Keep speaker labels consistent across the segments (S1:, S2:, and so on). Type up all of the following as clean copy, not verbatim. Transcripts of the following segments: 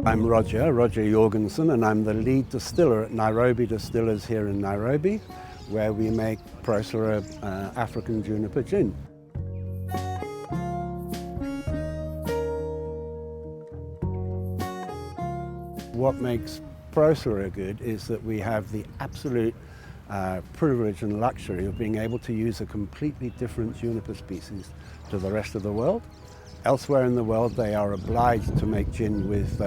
S1: I'm Roger Jorgensen, and I'm the lead distiller at Nairobi Distillers here in Nairobi, where we make Procera African juniper gin. What makes Procera good is that we have the absolute privilege and luxury of being able to use a completely different juniper species to the rest of the world. Elsewhere in the world, they are obliged to make gin with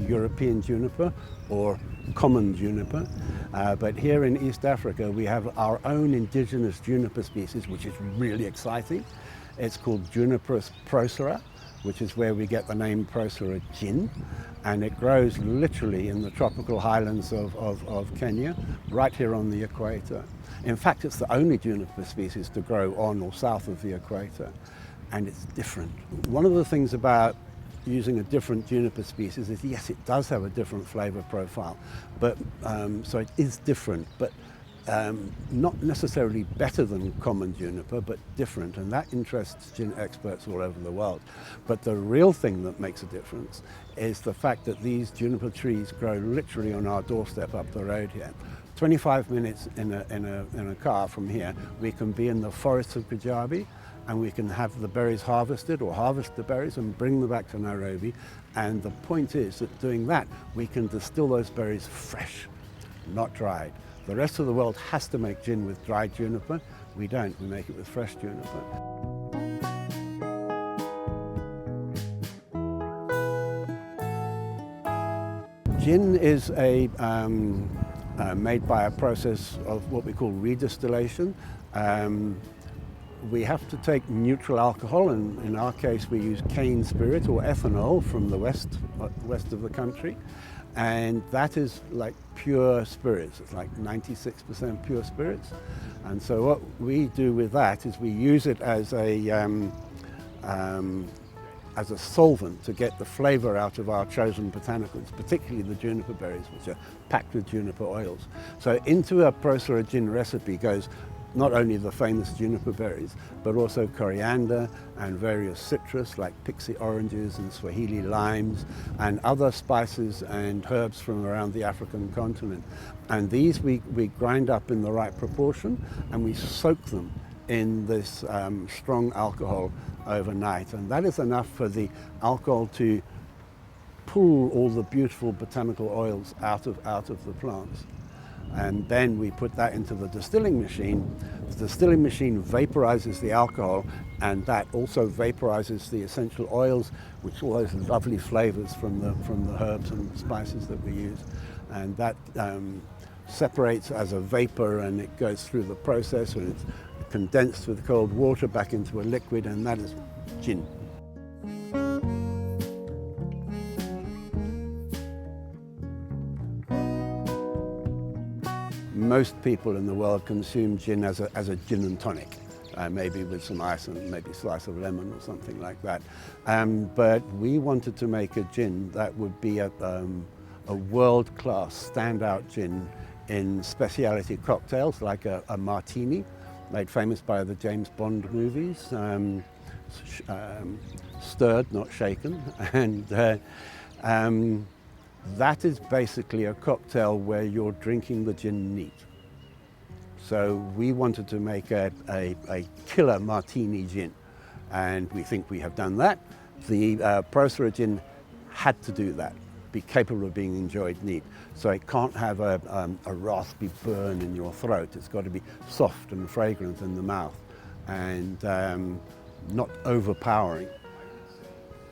S1: European juniper or common juniper. But here in East Africa, we have our own indigenous juniper species, which is really exciting. It's called Juniperus procera, which is where we get the name Procera gin. And it grows literally in the tropical highlands of Kenya, right here on the equator. In fact, it's the only juniper species to grow on or south of the equator. And it's different. One of the things about using a different juniper species is, yes, it does have a different flavor profile, but so it is different, but not necessarily better than common juniper, but different, and that interests gin experts all over the world. But the real thing that makes a difference is the fact that these juniper trees grow literally on our doorstep up the road here. 25 minutes in a car from here, we can be in the forests of Kajabi, and we can have the berries harvested or harvest the berries and bring them back to Nairobi. And the point is that doing that, we can distill those berries fresh, not dried. The rest of the world has to make gin with dried juniper. We don't, we make it with fresh juniper. Gin is made by a process of what we call redistillation. We have to take neutral alcohol, and in our case we use cane spirit or ethanol from the west of the country, and that is like pure spirits. It's like 96% pure spirits. And so what we do with that is we use it as a solvent to get the flavor out of our chosen botanicals, particularly the juniper berries, which are packed with juniper oils. So into a Procera gin recipe goes not only the famous juniper berries, but also coriander and various citrus like pixie oranges and Swahili limes and other spices and herbs from around the African continent. And these we grind up in the right proportion, and we soak them in this strong alcohol overnight. And that is enough for the alcohol to pull all the beautiful botanical oils out of the plants. And then we put that into the distilling machine. The distilling machine vaporizes the alcohol, and that also vaporizes the essential oils, which all those lovely flavors from the herbs and spices that we use. And that separates as a vapor, and it goes through the process, and it's condensed with cold water back into a liquid, and that is gin. Most people in the world consume gin as a gin and tonic, maybe with some ice and maybe a slice of lemon or something like that. But we wanted to make a gin that would be a world-class standout gin in specialty cocktails, like a martini, made famous by the James Bond movies, stirred, not shaken. And that is basically a cocktail where you're drinking the gin neat. So we wanted to make a killer martini gin, and we think we have done that. The Procera gin had to do that, be capable of being enjoyed neat. So it can't have a raspy burn in your throat. It's got to be soft and fragrant in the mouth, and not overpowering.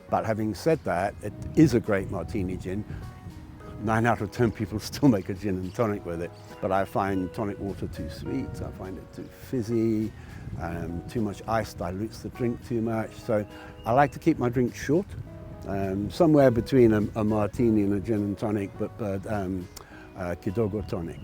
S1: But having said that, it is a great martini gin. 9 out of 10 people still make a gin and tonic with it, but I find tonic water too sweet, I find it too fizzy, too much ice dilutes the drink too much, so I like to keep my drink short, somewhere between a martini and a gin and tonic, but kidogo tonic.